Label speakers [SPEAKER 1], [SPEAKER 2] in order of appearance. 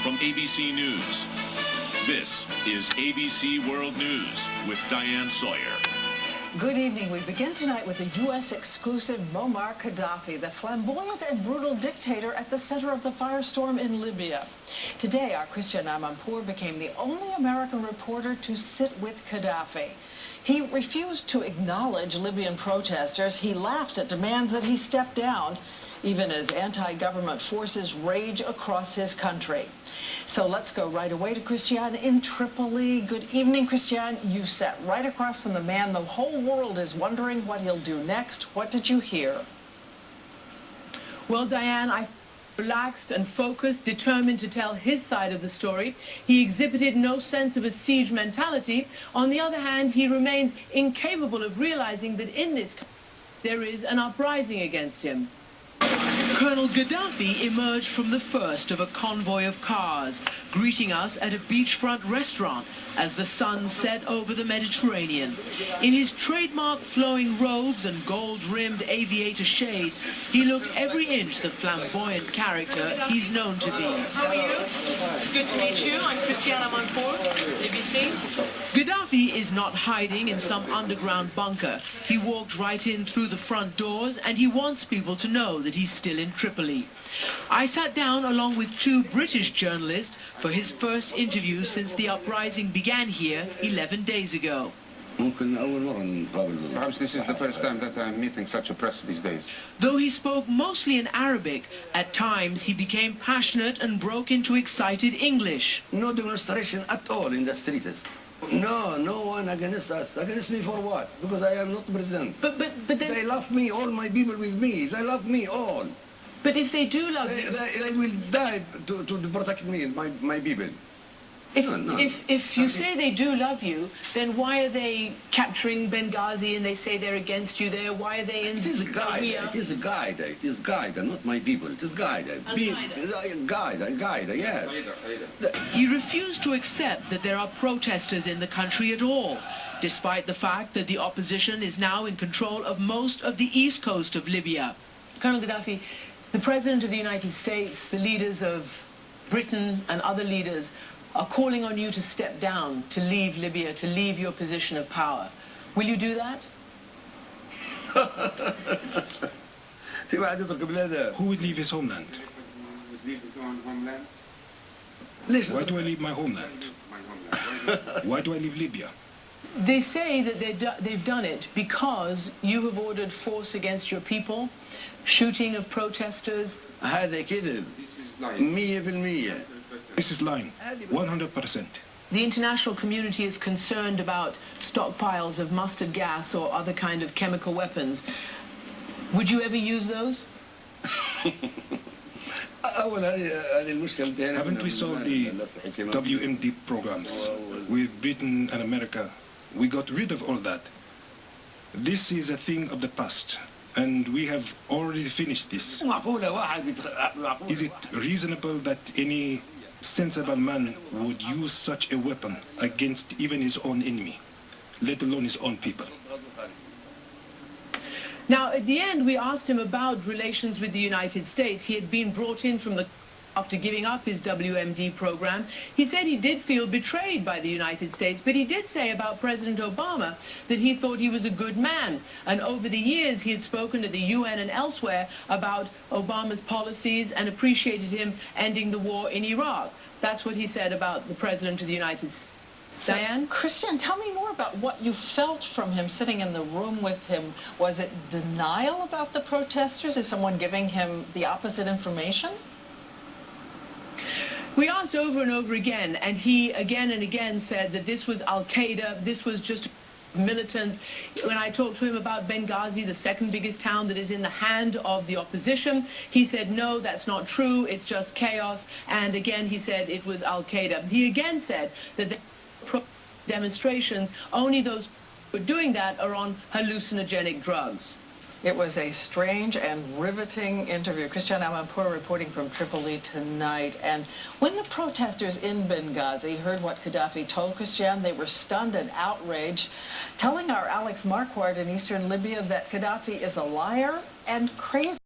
[SPEAKER 1] from ABC News. This is ABC World News with Diane Sawyer.
[SPEAKER 2] Good evening. We begin tonight with the U.S. exclusive Moammar Gaddafi, the flamboyant and brutal dictator at the center of the firestorm in Libya. Today, our Christian Amanpour became the only American reporter to sit with Gaddafi. He refused to acknowledge Libyan protesters. He laughed at demands that he step down, even as anti-government forces rage across his country. So let's go right away to Christian in Tripoli. Good evening, Christian. You sat right across from the man the whole world is wondering what he'll do next. What did you hear?
[SPEAKER 3] Well, Diane, I relaxed and focused, determined to tell his side of the story. He exhibited no sense of a siege mentality. On the other hand, he remains incapable of realizing that in this country there is an uprising against him. Colonel Gaddafi emerged from the first of a convoy of cars, greeting us at a beachfront restaurant as the sun set over the Mediterranean. In his trademark flowing robes and gold-rimmed aviator shades, he looked every inch the flamboyant character he's known to be. How are you? It's good to meet you. I'm Christiane Amanpour, ABC. Gaddafi is not hiding in some underground bunker. He walked right in through the front doors, and he wants people to know that he's still in Tripoli. I sat down along with two British journalists for his first interview since the uprising began here 11 days ago.
[SPEAKER 4] Perhaps this is the first time that I'm meeting such a press these days.
[SPEAKER 3] Though he spoke mostly in Arabic, at times he became passionate and broke into excited English.
[SPEAKER 5] No demonstration at all in the streets. No one against us. Against me for what? Because I am not president.
[SPEAKER 3] But then...
[SPEAKER 5] They love me, all my people with me. They love me, all.
[SPEAKER 3] But if they do love you...
[SPEAKER 5] They will die to protect me, my people.
[SPEAKER 3] If you say they do love you, then why are they capturing Benghazi and they say they're against you there? Why are they in Libya?
[SPEAKER 5] It is a guide. It is guide, not my people. It is guide. Guide, yes.
[SPEAKER 3] He refused to accept that there are protesters in the country at all, despite the fact that the opposition is now in control of most of the east coast of Libya. Colonel Gaddafi, the President of the United States, the leaders of Britain and other leaders are calling on you to step down, to leave Libya, to leave your position of power. Will you do that?
[SPEAKER 6] Who would leave his homeland? Why do I leave my homeland? Why do I leave Libya?
[SPEAKER 3] They say that they've done it because you have ordered force against your people, shooting of protesters.
[SPEAKER 5] هذا كذب 100%.
[SPEAKER 6] This is lying, 100%.
[SPEAKER 3] The international community is concerned about stockpiles of mustard gas or other kind of chemical weapons. Would you ever use those?
[SPEAKER 6] Haven't we solved the WMD programs with Britain and America? We got rid of all that. This is a thing of the past, and we have already finished this. Is it reasonable that any sensible man would use such a weapon against even his own enemy, let alone his own people?
[SPEAKER 3] Now, at the end, we asked him about relations with the United States. He had been brought in from after giving up his WMD program. He said he did feel betrayed by the United States, but he did say about President Obama that he thought he was a good man. And over the years, he had spoken to the UN and elsewhere about Obama's policies and appreciated him ending the war in Iraq. That's what he said about the President of the United States.
[SPEAKER 2] So,
[SPEAKER 3] Diane?
[SPEAKER 2] Christian, tell me more about what you felt from him sitting in the room with him. Was it denial about the protesters? Is someone giving him the opposite information?
[SPEAKER 3] We asked over and over again, and he again and again said that this was Al-Qaeda, this was just militants. When I talked to him about Benghazi, the second biggest town that is in the hand of the opposition, he said, no, that's not true, it's just chaos. And again, he said it was Al-Qaeda. He again said that the demonstrations, only those who are doing that are on hallucinogenic drugs.
[SPEAKER 2] It was a strange and riveting interview. Christiane Amanpour reporting from Tripoli tonight. And when the protesters in Benghazi heard what Gaddafi told Christiane, they were stunned and outraged, telling our Alex Marquardt in eastern Libya that Gaddafi is a liar and crazy.